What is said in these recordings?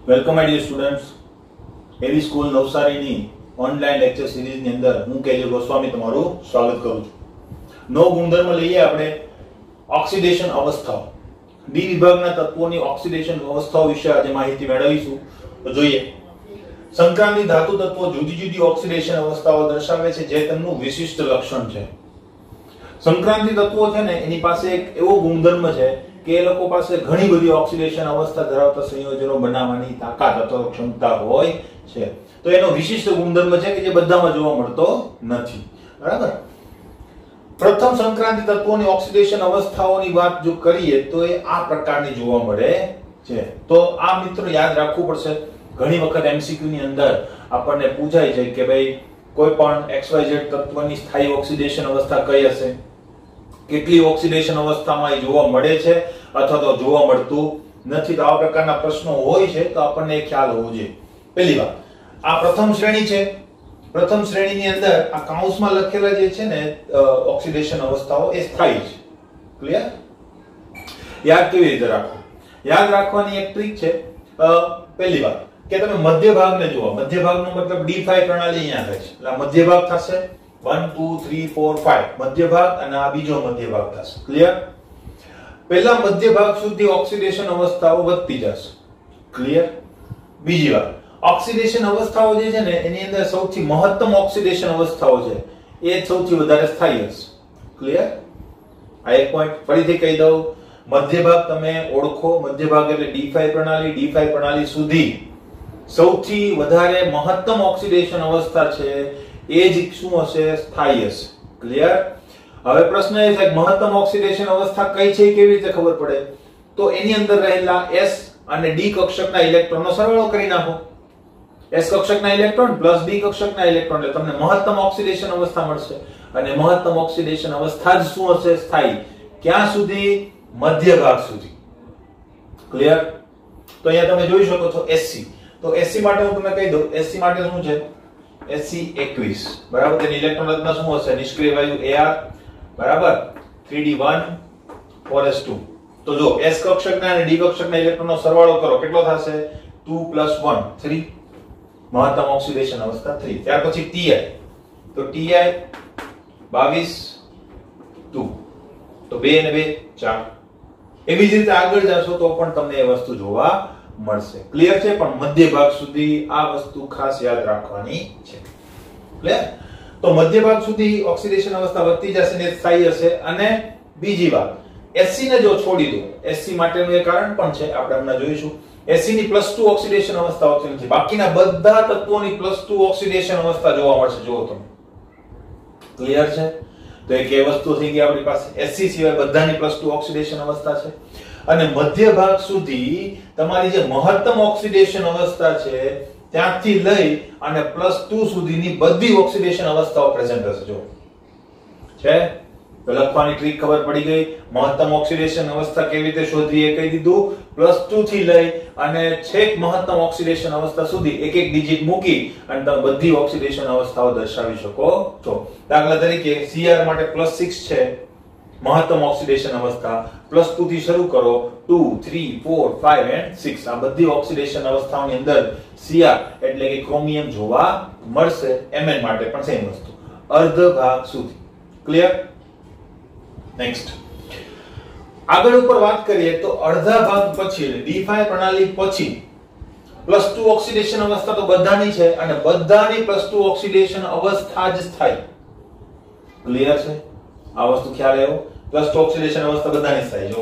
Welcome my dear students. એવી school નવસારીની online lecture સિરીઝની અંદર હું કેજે ગોસ્વામી તમારું સ્વાગત કરું છું. નવો ગુણધર્મ લઈએ આપણે ઓક્સિડેશન અવસ્થાઓ. ડી વિભાગના તત્વોની ઓક્સિડેશન અવસ્થાઓ વિશે આજે માહિતી મેળવીશું. તો જોઈએ, સંક્રાંતિ ધાતુ તત્વો જુદી જુદી ઓક્સિડેશન અવસ્થાઓ દર્શાવે છે જે તેમનું વિશિષ્ટ લક્ષણ છે. સંક્રાંતિ તત્વો છે ને એની પાસે એક એવો ગુણધર્મ છે કે એ લોકો પાસે ઘણી બધી ઓક્સિડેશન અવસ્થા ધરાવતા સંયોજનો બનાવવાની તાકાત અથવા ક્ષમતા હોય છે. તો એનો વિશિષ્ટ ગુણધર્મ છે કે જે બધામાં જોવા મળતો નથી. બરાબર. પ્રથમ સંક્રાંતિ તત્વોની ઓક્સિડેશન અવસ્થાઓની વાત જો કરીએ તો એ આ પ્રકારની જોવા મળે છે. તો આ મિત્રો યાદ રાખવું પડશે. ઘણી વખત એમસીક્યુ ની અંદર આપણને પૂછાય છે કે ભાઈ કોઈ પણ XYZ તત્વની સ્થાયી ઓક્સિડેશન અવસ્થા કઈ હશે, કેટલી ઓક્સિડેશન અવસ્થામાં એ જોવા મળે છે અથવા તો જોવા મળતું નથી. તો આવા પ્રકારના પ્રશ્નો હોય છે તો આપણને ખ્યાલ હોવો જોઈએ. પહેલી વાત, આ પ્રથમ શ્રેણી છે. પ્રથમ શ્રેણીની અંદર આ કૌંસમાં લખેલા જે છે ને ઓક્સિડેશન અવસ્થાઓ એ સ્થાયી છે. ક્લિયર? યાદ કેવી રીતે રાખવું? યાદ રાખવાની એક ટ્રીક છે. પહેલી વાત કે તમે મધ્ય ભાગને જુઓ. મધ્ય ભાગનો મતલબ D5 પ્રણાલી અહીંયા થાય છે. એટલે મધ્ય ભાગ થશે 1 2 3 4 5 મધ્ય ભાગ અને આ બીજો મધ્ય ભાગ થશે. ક્લિયર? પહેલા મધ્ય ભાગ સુધી ઓક્સિડેશન અવસ્થાઓ વધતી જશે. ક્લિયર? બીજી વાત, ઓક્સિડેશન અવસ્થાઓ જે છે ને એની અંદર સૌથી મહત્તમ ઓક્સિડેશન અવસ્થાઓ છે એ સૌથી વધારે સ્થાયી હશે. ક્લિયર? આ એક પોઈન્ટ ફરીથી કહી દઉં. મધ્ય ભાગ તમે ઓળખો. મધ્ય ભાગ એટલે D5 પ્રણાલી. D5 પ્રણાલી સુધી સૌથી વધારે મહત્તમ ઓક્સિડેશન અવસ્થા છે એ જ શું હશે? સ્થાયી હશે. ક્લિયર? હવે પ્રશ્ન એ છે કે મહત્તમ ઓક્સિડેશન અવસ્થા કઈ છે કેવી રીતે ખબર પડે? તો એની અંદર રહેલા S અને D કક્ષકના ઇલેક્ટ્રોનનો સરવાળો કરી નાખો. S કક્ષકના ઇલેક્ટ્રોન પ્લસ D કક્ષકના ઇલેક્ટ્રોન એટલે તમને મહત્તમ ઓક્સિડેશન અવસ્થા મળશે. અને મહત્તમ ઓક્સિડેશન અવસ્થા જ શું હશે? સ્થાયી. ક્યાં સુધી? મધ્ય ભાગ સુધી. ક્લિયર? તો અહીંયા તમે જોઈ શકો છો SC. તો SC માટે હું તમને કહી દઉં. SC માટે શું છે? SC21. બરાબર. તેની ઇલેક્ટ્રોન રચના શું હશે? નિષ્ક્રિય વાયુ Ar બરાબર 3d1 4s2. તો જો S કક્ષકના અને D કક્ષકના ઇલેક્ટ્રોનનો સરવાળો કરો કેટલો થશે? 2 + 1 3. મહત્તમ ઓક્સિડેશન અવસ્થા 3. ત્યાર પછી Ti. તો Ti 22 2. તો 2 અને 2 4. એવી જ રીતે આગળ જાશો તો પણ તમને એ વસ્તુ જોવા મળશે. ક્લિયર છે? પણ મધ્ય ભાગ સુધી આ વસ્તુ ખાસ યાદ રાખવાની છે. ક્લિયર? તો મધ્ય ભાગ સુધી ઓક્સિડેશન અવસ્થા વધતી જશે ને સ્થાયી હશે. અને બીજી વાત, SC ને જો છોડી દો, SC માટેનું એક કારણ પણ છે, આપણે હમણાં જોઈશું. SC ની +2 ઓક્સિડેશન અવસ્થા હોતી નથી. બાકીના બધા તત્વોની +2 ઓક્સિડેશન અવસ્થા જોવા મળશે. જુઓ તમે. ક્લિયર છે? તો એક એ વસ્તુ થઈ ગઈ આપણી પાસે. SC સિવાય બધાની +2 ઓક્સિડેશન અવસ્થા છે. અને મધ્ય ભાગ સુધી તમારી જે મહત્તમ ઓક્સિડેશન અવસ્થા છે ત્યાંથી લઈ અને +2 સુધીની બધી ઓક્સિડેશન અવસ્થાઓ પ્રેઝન્ટ હશે. જો છે તો લખવાની ટ્રીક ખબર પડી ગઈ. મહત્તમ ઓક્સિડેશન અવસ્થા કેવી રીતે શોધવી એ કહી દીધું. +2 થી લઈ અને છેક મહત્તમ ઓક્સિડેશન અવસ્થા સુધી એક એક ડિજિટ મૂકી અને તમે બધી ઓક્સિડેશન અવસ્થાઓ દર્શાવી શકો છો. દાખલા તરીકે Cr માટે +6 છે મહત્તમ ઓક્સિડેશન અવસ્થા. +2 થી શરૂ કરો 2 3 4 5 and 6. આ બધી ઓક્સિડેશન અવસ્થાઓની અંદર Cr એટલે કે ક્રોમિયમ જોવા મળશે. Mn માટે પણ સેમ વસ્તુ અર્ધ ભાગ સુધી. ક્લિયર? નેક્સ્ટ આગળ ઉપર વાત કરીએ તો અડધા ભાગ પછી એટલે D5 પ્રણાલી પછી +2 ઓક્સિડેશન અવસ્થા તો બધાની છે અને બધાની +2 ઓક્સિડેશન અવસ્થા જ થાય. ક્લિયર છે? આ વસ્તુ ખ્યાલ આવ્યો? +2 ઓક્સિડેશન અવસ્થા બધાની થાય. જો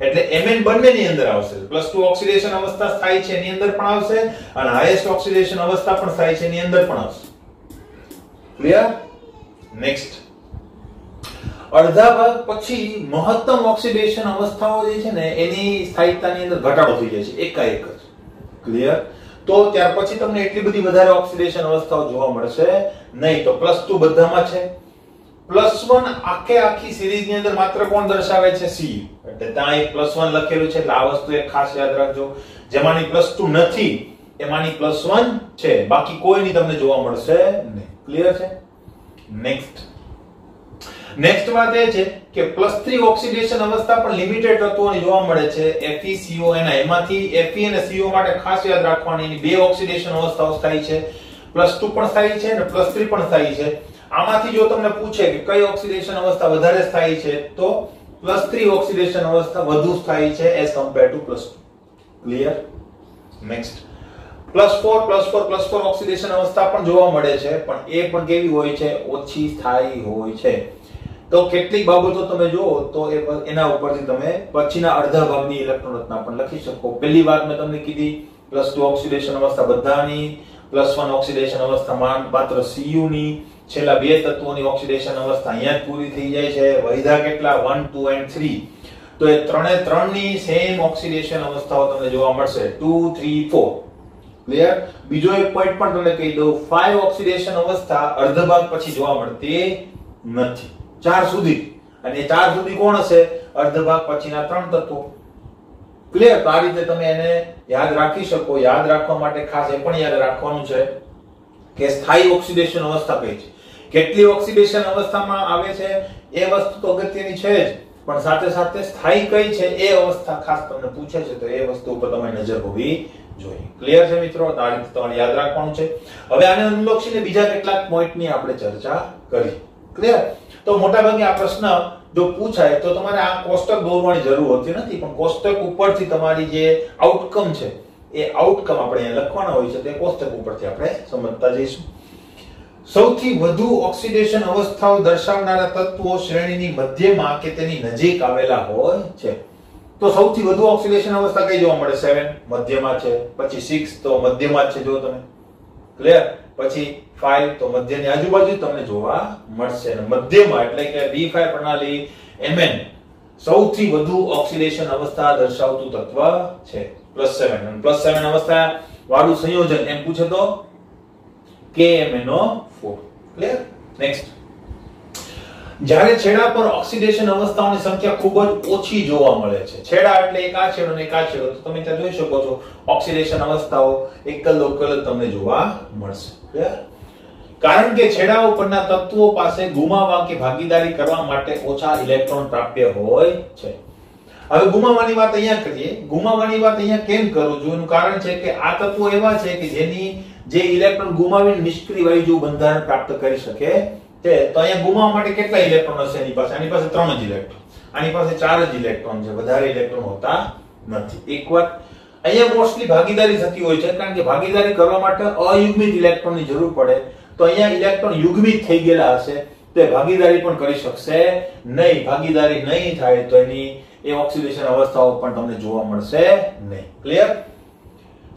એટલે Mn બંનેની અંદર આવશે. +2 ઓક્સિડેશન અવસ્થા સ્થાયી છે એની અંદર પણ આવશે અને હાઈએસ્ટ ઓક્સિડેશન અવસ્થા પણ સ્થાયી છે એની અંદર પણ આવશે. ક્લિયર? નેક્સ્ટ અડધા ભાગ પછી મહત્તમ ઓક્સિડેશન અવસ્થાઓ જે છે ને એની સ્થાયીતાની અંદર ઘટાડો થઈ જાય છે એકાએક જ. ક્લિયર? તો ત્યાર પછી તમને એટલી બધી વધારે ઓક્સિડેશન અવસ્થાઓ જોવા મળશે નહીં. તો +2 બધામાં છે. +1 આખી સિરીઝની અંદર માત્ર કોણ દર્શાવે છે? Cu. એટલે ત્યાં એક +1 લખેલું છે એટલે આ વસ્તુ એક ખાસ યાદ રાખજો. જેમાંની +2 નથી એમાંની +1 છે, બાકી કોઈની તમને જોવા મળશે નહીં. ક્લિયર છે? નેક્સ્ટ નેક્સ્ટ વાત એ છે કે +3 ઓક્સિડેશન અવસ્થા પણ લિમિટેડ તત્વોની જોવા મળે છે FeCO એમાંથી Fe અને CO માટે ખાસ યાદ રાખવાની એની બે ઓક્સિડેશન અવસ્થાઓ સ્થાયી છે, +2 પણ સ્થાયી છે અને +3 પણ સ્થાયી છે. આમાંથી જો તમને પૂછે કે કઈ ઓક્સિડેશન અવસ્થા વધારે સ્થાયી છે તો +3 ઓક્સિડેશન અવસ્થા વધુ સ્થાયી છે as compare to +2. Clear? Next +4 oxidation અવસ્થા પણ જોવા મળે છે, પણ એ પણ કેવી હોય છે? ઓછી સ્થાયી હોય છે. તો કેટલીક બાબતો તમે જુઓ તો એના ઉપરથી તમે પછીના અડધા ભાગની ઇલેક્ટ્રોન રચના પણ લખી શકો. પહેલી વાત મેં તમને કીધી +2 ઓક્સિડેશન અવસ્થા બધાની, +1 ઓક્સિડેશન અવસ્થા માત્ર Cu ની, છેલ્લા બે તત્વોની ઓક્સિડેશન અવસ્થા અહીંયા જ પૂરી થઈ જાય છે. વૈધા કેટલા? 1 2 and 3. તો એ ત્રણની સેમ ઓક્સિડેશન અવસ્થાઓ તમને જોવા મળશે 2 3 4. ક્લિયર? બીજો એક પોઈન્ટ પણ તમને કહી દઉં, 5 ઓક્સિડેશન અવસ્થા અર્ધ ભાગ પછી જોવા મળતી નથી. 4 સુધી, અને 4 સુધી કોણ હશે? અર્ધ ભાગ પછીના ત્રણ તત્વો. ક્લિયર? તો આ રીતે તમે એને યાદ રાખી શકો. યાદ રાખવા માટે ખાસ એ પણ યાદ રાખવાનું છે કે સ્થાયી ઓક્સિડેશન અવસ્થા કઈ છે, કેટલી ઓક્સિડેશન અવસ્થામાં આવે છે એ વસ્તુ તો અગત્યની છે જ, પણ સાથે સાથે સ્થાયી કઈ છે એ અવસ્થા ખાસ તમને પૂછે છે, તો એ વસ્તુ ઉપર તમારી નજર હોવી જોઈએ. ક્લિયર છે મિત્રો? તો આ રીતે તમારે યાદ રાખવાનું છે. હવે આને અનુલક્ષીને બીજા કેટલાક પોઈન્ટની આપણે ચર્ચા કરી. ક્લિયર? તો મોટાભાગે આ પ્રશ્ન જો પૂછાય તો તમારે આ કોષ્ટક દોરવાની જરૂર હોતી નથી, પણ કોષ્ટક ઉપરથી તમારી જે આઉટકમ છે એ આઉટકમ આપણે અહીંયા લખવાના હોય છે, તે કોષ્ટક ઉપરથી આપણે સમજતા જઈશું. સૌથી વધુ ઓક્સિડેશન અવસ્થાઓ દર્શાવનારા તત્વો શ્રેણીની મધ્યમાં કે તેની નજીક આવેલા હોય છે. તો સૌથી વધુ ઓક્સિડેશન અવસ્થા કઈ જોવા મળે? 7 મધ્યમાં છે, પછી 6 તો મધ્યમાં છે જો તમે. ક્લિયર? પછી 5 તો મધ્યની આજુબાજુ તમને જોવા મળશે. અને મધ્યમાં એટલે કે B5 પ્રણાલી Mn સૌથી વધુ ઓક્સિડેશન અવસ્થા દર્શાવતું તત્વ છે. +7 અને +7 અવસ્થા વાળું સંયોજન એમ પૂછે તો KMnO4. ક્લિયર? નેક્સ્ટ, જ્યારે છેડા પર ઓક્સિડેશન અવસ્થાઓની સંખ્યા ખૂબ જ ઓછી જોવા મળે છે. છેડા એટલે એક આ છેડો અને એક આ છેડો, તો તમે ત્યાં જોઈ શકો છો ઓક્સિડેશન અવસ્થાઓ એકલ તમને જોવા મળશે. ક્લિયર? કારણ કે છેડાઓ પરના તત્વો પાસે ગુમાવવા કે ભાગીદારી કરવા માટે ઓછા ઇલેક્ટ્રોન પ્રાપ્ય હોય છે. હવે ગુમાવવાની વાત અહીંયા કરીએ. ગુમાવવાની વાત અહીંયા કેમ કરું છું? એનું કારણ છે કે આ તત્વો એવા છે કે જેની જે ઇલેક્ટ્રોન ગુમાવીને નિષ્ક્રિય વાયુ જેવું બંધારણ પ્રાપ્ત કરી શકે છે. તો અહીંયા ગુમાવવા માટે કેટલા ઇલેક્ટ્રોન હશે એની પાસે? આની પાસે 3 જ ઇલેક્ટ્રોન, આની પાસે 4 જ ઇલેક્ટ્રોન છે, વધારે ઇલેક્ટ્રોન હોતા નથી. એક વાત અહીંયા મોસ્ટલી ભાગીદારી થતી હોય છે, કારણ કે ભાગીદારી કરવા માટે અયુગ્મિત ઇલેક્ટ્રોનની જરૂર પડે. તો અહીંયા ઇલેક્ટ્રોન યુગ્મિત થઈ ગયેલા હશે તો ભાગીદારી પણ કરી શકશે નહીં. ભાગીદારી નહીં થાય તો એની એ ઓક્સિડેશન અવસ્થાઓ પણ તમને જોવા મળશે નહીં. ક્લિયર?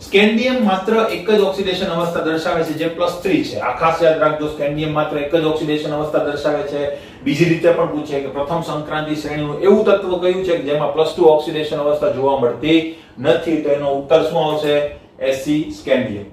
સ્કેન્ડિયમ માત્ર એક જ ઓક્સિડેશન અવસ્થા દર્શાવે છે, જે +3 છે. આ ખાસ યાદ રાખજો, સ્કેન્ડિયમ માત્ર એક જ ઓક્સિડેશન અવસ્થા દર્શાવે છે. બીજી રીતે પણ પૂછે કે પ્રથમ સંક્રાંતિ શ્રેણીનું એવું તત્વ કયું છે કે જેમાં +2 ઓક્સિડેશન અવસ્થા જોવા મળતી નથી? તો એનો ઉત્તર શું આવશે? Sc scandium.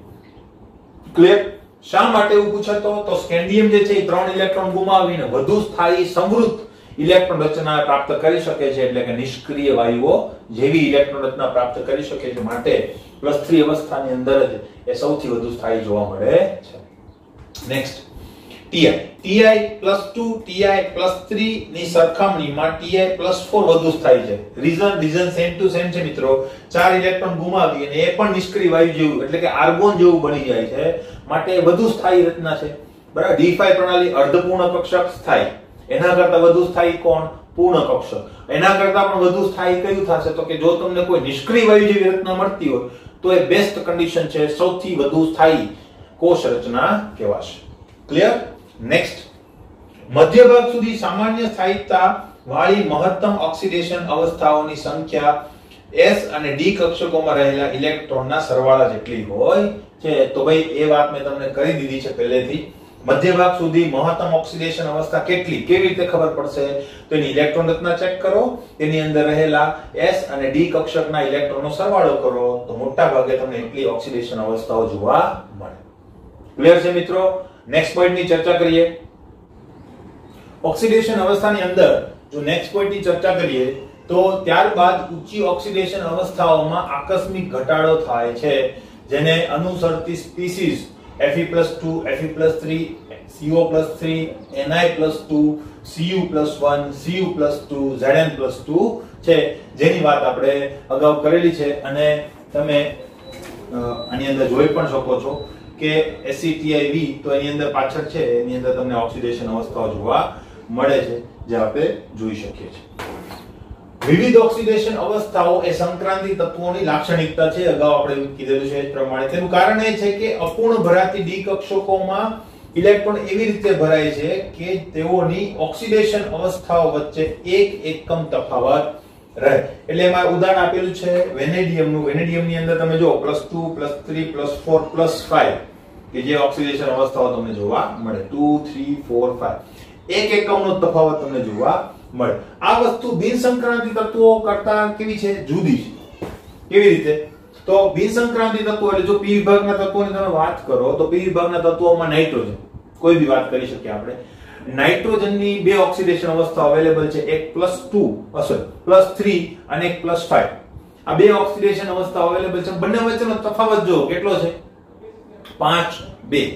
ક્લિયર? શા માટે એવું પૂછે તો સ્કેન્ડિયમ જે છે એ 3 ઇલેક્ટ્રોન ગુમાવીને વધુ સ્થાયી સમૃદ્ધ ઇલેક્ટ્રોન રચના પ્રાપ્ત કરી શકે છે, એટલે કે નિષ્ક્રિય વાયુઓ જેવી ઇલેક્ટ્રોન રચના પ્રાપ્ત કરી શકે છે. માટે +3 અવસ્થાની અંદર જ એ સૌથી વધુ સ્થાયી જોવા મળે છે. નેક્સ્ટ, Ti +2 Ti +3 ની સરખામણીમાં Ti +4 વધુ સ્થાયી છે. રીઝન સેમ ટુ સેમ છે મિત્રો. 4 ઇલેક્ટ્રોન ગુમાવી અને એ પણ નિષ્ક્રિય વાયુ જેવું એટલે કે આર્ગોન જેવું બની જાય છે, માટે વધુ સ્થાયી રચના છે. બરાબર? D5 પ્રણાલી અર્ધપૂર્ણ કક્ષક સ્થાયી. એના કરતા વધુ સ્થાયી કોણ? પૂર્ણ કક્ષક. એના કરતા પણ વધુ સ્થાયી કયું થશે? તો કે જો તમને કોઈ નિષ્ક્રિય વાયુ જેવી રચના મળતી હોય તો એ બેસ્ટ કન્ડિશન છે, સૌથી વધુ સ્થાયી કોષ રચના કહેવાશે. ક્લિયર? નેક્સ્ટ, મધ્ય ભાગ સુધી સામાન્ય સ્થાયીતા વાળી મહત્તમ ઓક્સિડેશન અવસ્થાઓની સંખ્યા S અને D કક્ષકોમાં રહેલા ઇલેક્ટ્રોનના સરવાળા જેટલી હોય છે. તો ભાઈ એ વાત મેં તમને કરી દીધી છે પહેલેથી. મધ્ય ભાગ સુધી મહત્તમ ઓક્સિડેશન અવસ્થા કેટલી, કેવી રીતે ખબર પડશે? તો એની ઇલેક્ટ્રોન રચના ચેક કરો, તેની અંદર રહેલા S અને D કક્ષકના ઇલેક્ટ્રોનનો સરવાળો કરો, તો મોટા ભાગે તમને એટલી ઓક્સિડેશન અવસ્થાઓ જોવા મળે. ક્લિયર છે મિત્રો? નેક્સ્ટ પોઈન્ટની ચર્ચા કરીએ. ઓક્સિડેશન અવસ્થાની અંદર જો નેક્સ્ટ પોઈન્ટની ચર્ચા કરીએ તો ત્યારબાદ ઊંચી ઓક્સિડેશન અવસ્થાઓમાં આકસ્મિક ઘટાડો થાય છે, જેને અનુસરતી species Fe+2, Fe+3, CO+3, Ni+2, Cu+1 Cu+2 Zn+2 છે, જેની વાત આપણે અગાઉ કરેલી છે અને તમે આની અંદર જોઈ પણ શકો છો કે ACTIV તો એની અંદર પાછળ છે, એની અંદર તમને ઓક્સિડેશન અવસ્થાઓ જોવા મળે છે, જે આપણે જોઈ શકીએ છીએ. વિવિધ ઓક્સિડેશન અવસ્થાઓ એ સંક્રાંતિ તત્વોની લાક્ષણિકતા છે. અગાઉ આપણે કીધેલું છે એ પ્રમાણે. તેનું કારણ એ છે કે અપૂર્ણ ભરાતી ડી કક્ષકોમાં ઇલેક્ટ્રોન એવી રીતે ભરાય છે કે તેઓની ઓક્સિડેશન અવસ્થાઓ વચ્ચે એક એકમ તફાવત રહે. એટલે એમાં ઉદાહરણ આપેલું છે વેનેડિયમનું. વેનેડિયમની અંદર તમે જો +2 +3 +4 +5 કે જે ઓક્સિડેશન અવસ્થાઓ તમને જોવા મળે. 2 3 4 5 એક એકમનો તફાવત તમને જોવા મળે. આ વસ્તુ બિન સંક્રાંતિ તત્વો કરતા કેવી છે? જુદી છે. કેવી રીતે? તો બિન સંક્રાંતિ તત્વો એટલે જો પી વિભાગના તત્વોની તમે વાત કરો તો પી વિભાગના તત્વોમાં નાઇટ્રોજન, કોઈ બી વાત કરી શકીએ આપણે. નાઇટ્રોજનની બે ઓક્સિડેશન અવસ્થા અવેલેબલ છે, એક +3 અને એક +5. આ બે ઓક્સિડેશન અવસ્થા અવેલેબલ છે. બંને વચ્ચેનો તફાવત જો કેટલો છે? 5 2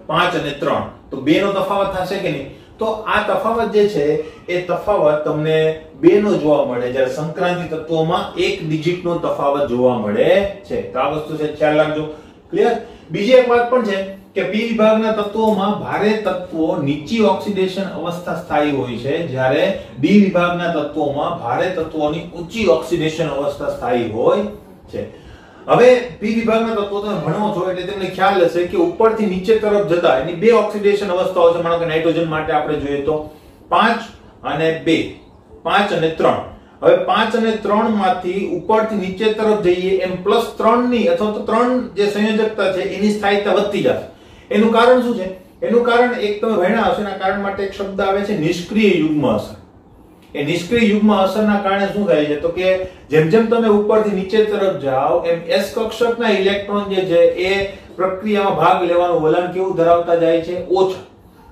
5 અને 3. તો 2 નો તફાવત થશે કે નહીં? તો આ તફાવત જે છે એ તફાવત તમને 2 નો જોવા મળે, જ્યારે સંક્રાંતિ તત્વોમાં એક ડિજિટનો તફાવત જોવા મળે છે. તો આ વસ્તુ છે, ખ્યાલ રાખજો. ક્લિયર? બીજી એક વાત પણ છે કે પી વિભાગના તત્વોમાં ભારે તત્વો નીચી ઓક્સિડેશન અવસ્થા સ્થાયી હોય છે, જ્યારે ડી વિભાગના તત્વોમાં ભારે તત્વોની ઊંચી ઓક્સિડેશન અવસ્થા સ્થાયી હોય છે. હવે પી વિભાગના તત્વો તમે ભણો છો એટલે તમને ખ્યાલ હશે કે ઉપરથી નીચે તરફ જતા એની બે ઓક્સિડેશન અવસ્થાઓ છે. માનો કે નાઇટ્રોજન માટે આપણે જોઈએ તો 5 અને 2, 5 અને 3. હવે 5 અને 3 માંથી ઉપરથી નીચે તરફ જઈએ એમ +3 ની અથવા તો 3 જે સંયોજકતા છે એની સ્થાયીતા વધતી જશે. એનું કારણ શું છે? એનું કારણ એક તમે ભણ્યા હશો, એના કારણ માટે એક શબ્દ આવે છે નિષ્ક્રિય યુગ્મ અસર. એ નિષ્ક્રિય યુગ્મ અસરના કારણે શું થાય છે? તો કે જેમ જેમ તમે ઉપરથી નીચે તરફ જાઓ એમ S કક્ષકના ઇલેક્ટ્રોન જે છે એ પ્રક્રિયામાં ભાગ લેવાનું વલણ કેવું ધરાવતા જાય છે? ઓછા.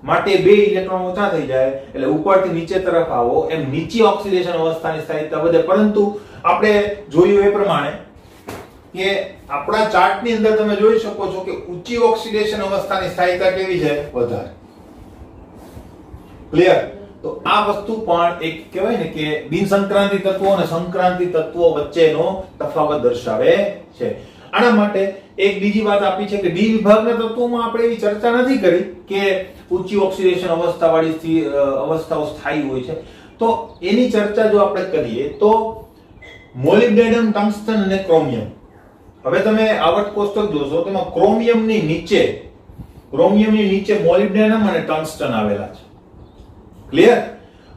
માટે બે ઇલેક્ટ્રોન ઓછા થઈ જાય એટલે ઉપરથી નીચે તરફ આવો એમ નીચી ઓક્સિડેશન અવસ્થાની સ્થાયીતા વધે. પરંતુ આપણે જોયું એ પ્રમાણે કે આપણા ચાર્ટની અંદર તમે જોઈ શકો છો કે ઊંચી ઓક્સિડેશન અવસ્થાની સ્થાયીતા કેવી છે? વધારે. ક્લિયર? તો આ વસ્તુ પણ એક કહેવાય ને કે બિન સંક્રાંતિ તત્વો અને સંક્રાંતિ તત્વો વચ્ચેનો તફાવત દર્શાવે છે. આના માટે એક બીજી વાત આપી છે કે ડી વિભાગના તત્વોમાં આપણે એવી ચર્ચા નથી કરી કે ઊંચી ઓક્સિડેશન અવસ્થાવાળી અવસ્થાઓ સ્થાયી હોય છે. તો એની ચર્ચા જો આપણે કરીએ તો મોલિબ્ડેનમ, ટંગસ્ટન અને ક્રોમિયમ. હવે તમે આવર્ત કોષ્ટક જોશો તેમાં ક્રોમિયમની નીચે મોલિબ્ડેનમ અને ટંગસ્ટન આવેલા છે. ક્લિયર?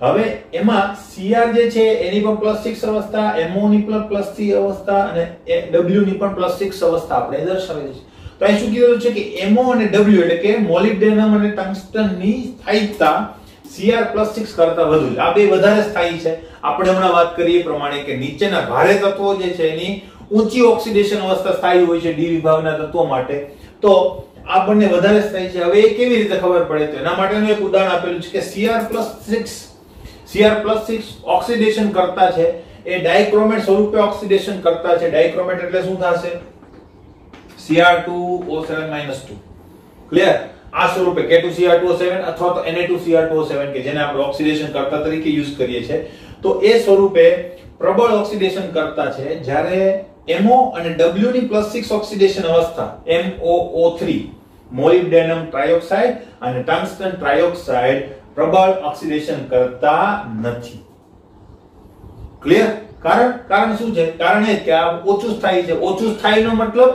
હવે એમાં Cr જે છે એની પણ +6 અવસ્થા, MO ની પણ +3 અવસ્થા અને W ની પણ +6 અવસ્થા આપણે દર્શાવેલી છે. તો અહીં શું કીધું છે કે MO અને W એટલે કે મોલિબ્ડેનમ અને ટંગસ્ટન ની સ્થાયીતા Cr +6 કરતા વધુ છે. આ બે વધારે સ્થાયી છે. આપણે હમણાં વાત કરીએ પ્રમાણે કે નીચેના ભારે તત્વો જે છે એની ઊંચી ઓક્સિડેશન અવસ્થા સ્થાયી હોય છે ડી વિભાગના તત્વો માટે. તો આ બંને વધારે સ્થાયી છે. હવે એ કેવી રીતે ખબર પડે? તો એના માટેનું એક ઉદાહરણ આપેલું છે કે Cr+6 ઓક્સિડેશન કરતા છે એ ડાયક્રોમેટ સ્વરૂપે ઓક્સિડેશન કરતા છે. ડાયક્રોમેટ એટલે શું થશે? Cr2O7-2. ક્લિયર? આ સ્વરૂપે K2Cr2O7 અથવા તો Na2Cr2O7 કે જેને આપણે ઓક્સિડેશન કરતા તરીકે યુઝ કરીએ છીએ, તો એ સ્વરૂપે પ્રબળ ઓક્સિડેશન કરતા છે, જ્યારે MO અને W ની +6 ઓક્સિડેશન અવસ્થા MOO3 મોલિબ્ડેનમ ટ્રાયોક્સાઇડ અને ટંગસ્ટન ટ્રાયોક્સાઇડ પ્રબળ ઓક્સિડેશન કરતા નથી. ક્લિયર? કારણ શું છે? કારણ એ કે આ ઓછું સ્થાયી છે. ઓછું સ્થાયીનો મતલબ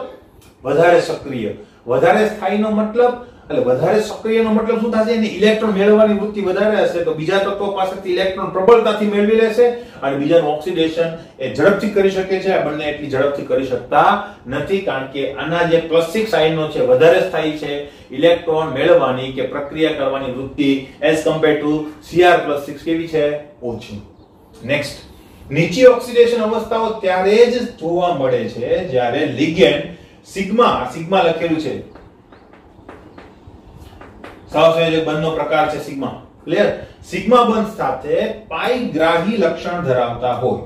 વધારે સક્રિય. વધારે સ્થાયીનો મતલબ એટલે વધારે સક્રિયનો મતલબ શું થશે? એની ઇલેક્ટ્રોન મેળવવાની વૃત્તિ વધારે હશે તો બીજા તત્વો પાસેથી ઇલેક્ટ્રોન પ્રબળતાથી મેળવી લેશે અને બીજાનું ઓક્સિડેશન એ ઝડપથી કરી શકે છે. આ બંને એટલી ઝડપથી કરી શકતા નથી, કારણ કે આના જે +6 આયનો છે વધારે સ્થાયી છે. ઇલેક્ટ્રોન મેળવવાની કે પ્રક્રિયા કરવાની વૃત્તિ એઝ કમ્પેર્ડ ટુ Cr+6 કેવી છે? ઓછી. નેક્સ્ટ, નીચી ઓક્સિડેશન અવસ્થાઓ ત્યારે જ જોવા મળે છે જ્યારે લિગેન્ડ સિગ્મા લખેલું છે, સહસંયોજક બંધનો પ્રકાર છે સિગ્મા. ક્લિયર? સિગ્મા બંધ સાથે પાઈ ગ્રાહી લક્ષણ ધરાવતા હોય.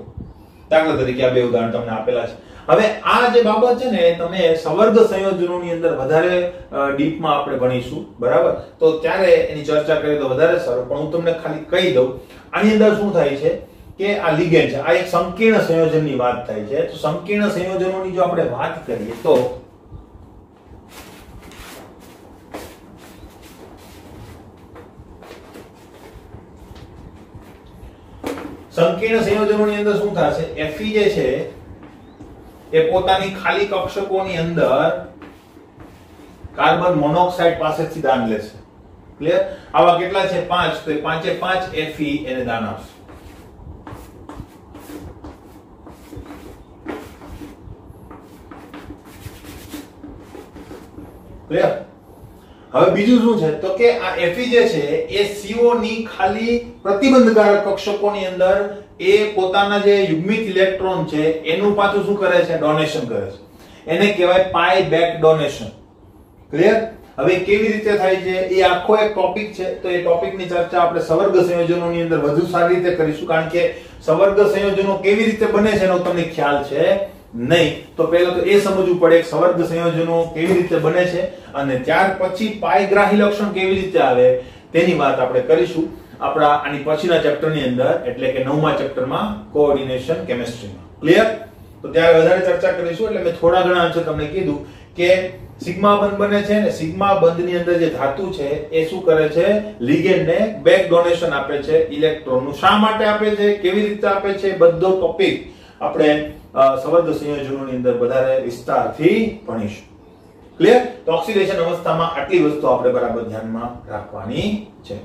દાખલા તરીકે આ બે ઉદાહરણ તમને આપેલા છે. હવે આ જે બાબત છે ને તમે સવર્ગ સંયોજનોની અંદર વધારે ડીપમાં આપણે ભણીશું, બરાબર? તો ત્યારે એની ચર્ચા કરીએ તો વધારે સારું, પણ હું તમને ખાલી કહી દઉં આની અંદર શું થાય છે કે આ લિગેન્ડ છે, આ એક સંકીર્ણ સંયોજનની વાત થાય છે. તો સંકીર્ણ સંયોજનોની જો આપણે વાત કરીએ તો સંકીર્ણ સંયોજનોની અંદર શું થશે? Fe જે છે એ પોતાની ખાલી કક્ષકોની અંદર કાર્બન મોનોક્સાઇડ પાસેથી દાન લેશે. ક્લિયર? આવા કેટલા છે? 5. તો એ 5 એ 5 Fe એને દાન આપશે. ક્લિયર? હવે બીજું શું છે તો કે આ Fe જે છે એ CO ની ખાલી પ્રતિબંધકારક કક્ષકોની અંદર એ પોતાના જે યુગ્મિત ઇલેક્ટ્રોન છે એનું પાછું શું કરે છે? ડોનેશન કરે છે. એને કહેવાય પાઈ બેક ડોનેશન. ક્લિયર? હવે કેવી રીતે થાય છે એ આખો એક ટોપિક છે, તો એ ટોપિકની ચર્ચા આપણે સવર્ગ સંયોજનોની અંદર વધુ સારી રીતે કરીશું, કારણ કે સવર્ગ સંયોજનો કેવી રીતે બને છે એનો તમને ખ્યાલ છે નહીં. તો પહેલા તો એ સમજવું પડે કે સવર્ગ સંયોજનો કેવી રીતે બને છે અને ત્યાર પછી પાયગ્રાહી લક્ષણ કેવી રીતે આવે તેની વાત આપણે કરીશું આપણા આની પછીના ચેપ્ટરની અંદર, એટલે કે 9મા ચેપ્ટરમાં કોઓર્ડિનેશન કેમિસ્ટ્રીમાં. ક્લિયર? તો ત્યારે વધારે ચર્ચા કરીશું. એટલે મેં થોડા ઘણા અંશે તમને કીધું કે સિગ્મા બંધ બને છે ને સિગ્મા બંધની અંદર જે ધાતુ છે એ શું કરે છે? લિગેન્ડને બેક ડોનેશન આપે છે ઇલેક્ટ્રોનનું. શા માટે આપે છે, કેવી રીતે આપે છે, બધો ટોપિક આપણે સવર્ગ સંયોજનોની અંદર વધારે વિસ્તારથી ભણીશું. ક્લિયર? તો ઓક્સિડેશન અવસ્થામાં આટલી વસ્તુ આપણે બરાબર ધ્યાનમાં રાખવાની છે.